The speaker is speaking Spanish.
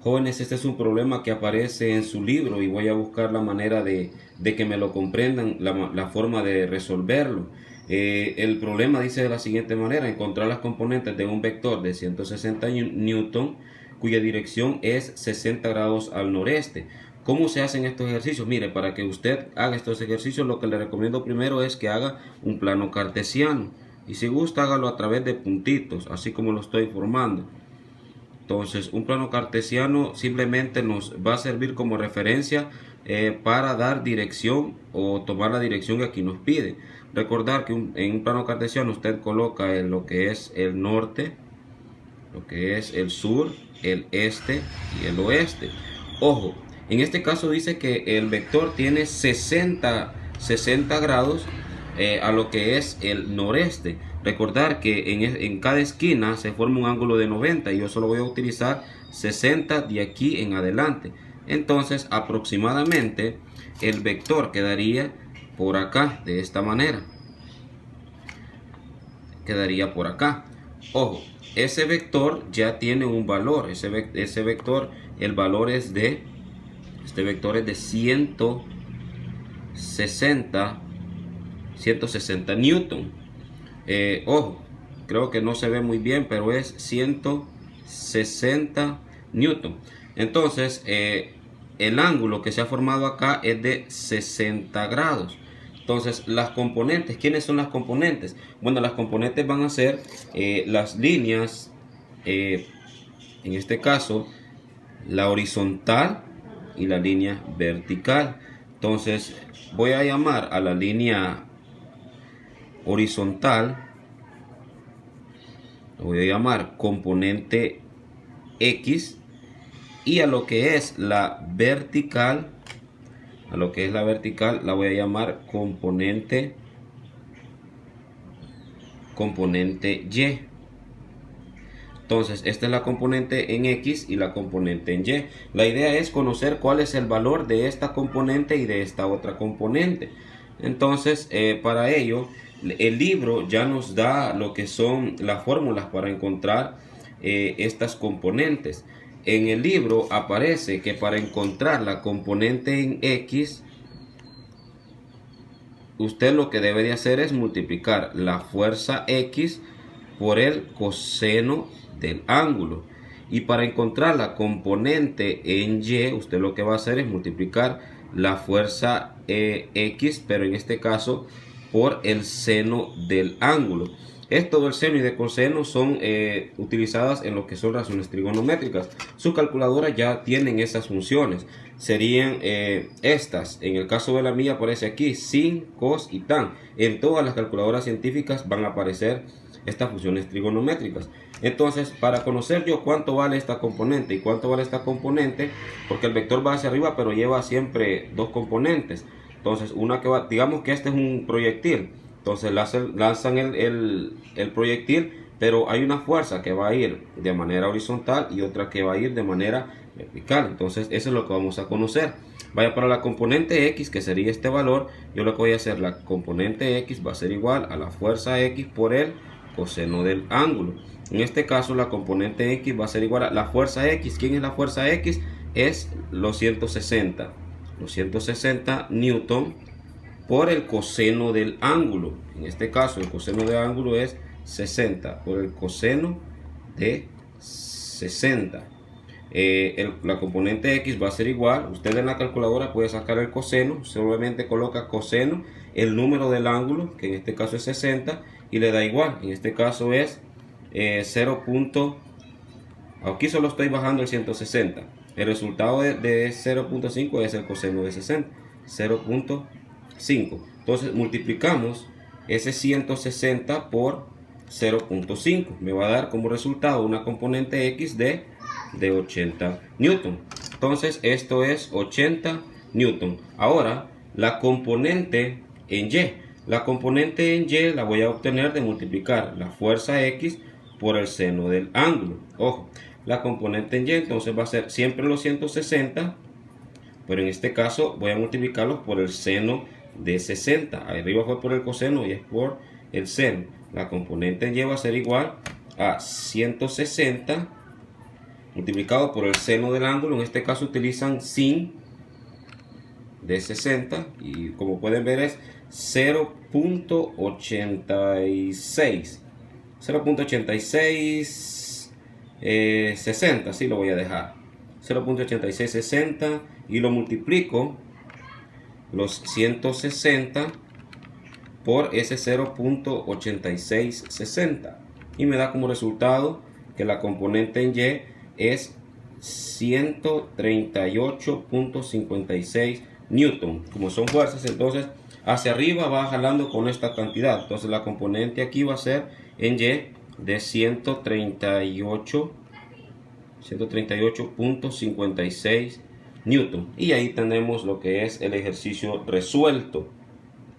Jóvenes, este es un problema que aparece en su libro y voy a buscar la manera de que me lo comprendan, la forma de resolverlo. El problema dice de la siguiente manera: encontrar las componentes de un vector de 160 newton cuya dirección es 60 grados al noreste. ¿Cómo se hacen estos ejercicios? Mire, para que usted haga estos ejercicios, lo que le recomiendo primero es que haga un plano cartesiano. Y si gusta, hágalo a través de puntitos, así como lo estoy formando. Entonces, un plano cartesiano simplemente nos va a servir como referencia para dar dirección o tomar la dirección que aquí nos pide. Recordar que en un plano cartesiano usted coloca lo que es el norte, lo que es el sur, el este y el oeste. Ojo, en este caso dice que el vector tiene 60 grados a lo que es el noreste. Recordar que en cada esquina se forma un ángulo de 90 y yo solo voy a utilizar 60 de aquí en adelante. Entonces aproximadamente el vector quedaría por acá, de esta manera. Quedaría por acá. Ojo, ese vector ya tiene un valor. Ese vector, el valor es de, este vector es de 160 newton. Ojo, creo que no se ve muy bien, pero es 160 newton. Entonces, el ángulo que se ha formado acá es de 60 grados. Entonces, las componentes, ¿quiénes son las componentes? Bueno, las componentes van a ser las líneas, en este caso, la horizontal y la línea vertical. Entonces, voy a llamar a la línea horizontal, lo voy a llamar componente X, y a lo que es la vertical, la voy a llamar componente Y. Entonces, esta es la componente en X y la componente en Y. La idea es conocer cuál es el valor de esta componente y de esta otra componente. Entonces, para ello, el libro ya nos da lo que son las fórmulas para encontrar estas componentes. En el libro aparece que para encontrar la componente en X, usted lo que debe de hacer es multiplicar la fuerza X por el coseno del ángulo. Y para encontrar la componente en Y, usted lo que va a hacer es multiplicar la fuerza X, pero en este caso por el seno del ángulo. Esto del seno y de coseno son utilizadas en lo que son razones trigonométricas. Sus calculadoras ya tienen esas funciones. Serían estas. En el caso de la mía aparece aquí sin, cos y tan. En todas las calculadoras científicas van a aparecer estas funciones trigonométricas. Entonces, para conocer yo cuánto vale esta componente y cuánto vale esta componente, porque el vector va hacia arriba pero lleva siempre dos componentes. Entonces, una que va, digamos que este es un proyectil. Entonces lanzan el proyectil, pero hay una fuerza que va a ir de manera horizontal y otra que va a ir de manera vertical. Entonces eso es lo que vamos a conocer. Vaya, para la componente X, que sería este valor, yo lo que voy a hacer, la componente X va a ser igual a la fuerza X por el coseno del ángulo. En este caso la componente X va a ser igual a la fuerza X. ¿Quién es la fuerza X? Es los 160 newton por el coseno del ángulo. En este caso el coseno del ángulo es 60 por el coseno de 60. La componente X va a ser igual, usted en la calculadora puede sacar el coseno, solamente coloca coseno, el número del ángulo, que en este caso es 60, y le da igual. En este caso es 0. Aquí solo estoy bajando el 160. El resultado de 0.5 es el coseno de 60, 0.5. Entonces multiplicamos ese 160 por 0.5. Me va a dar como resultado una componente X de 80 newton. Entonces esto es 80 newton. Ahora la componente en Y. La componente en Y la voy a obtener de multiplicar la fuerza X por el seno del ángulo. Ojo, la componente en Y entonces va a ser siempre los 160, pero en este caso voy a multiplicarlos por el seno de 60. Ahí arriba fue por el coseno y es por el seno. La componente en Y va a ser igual a 160 multiplicado por el seno del ángulo. En este caso utilizan sin de 60 y como pueden ver es 0.86 60, así lo voy a dejar 0.8660 y lo multiplico los 160 por ese 0.8660 y me da como resultado que la componente en Y es 138.56 newton. Como son fuerzas, entonces hacia arriba va jalando con esta cantidad. Entonces la componente aquí va a ser en Y de 138.56 newton. Y ahí tenemos lo que es el ejercicio resuelto.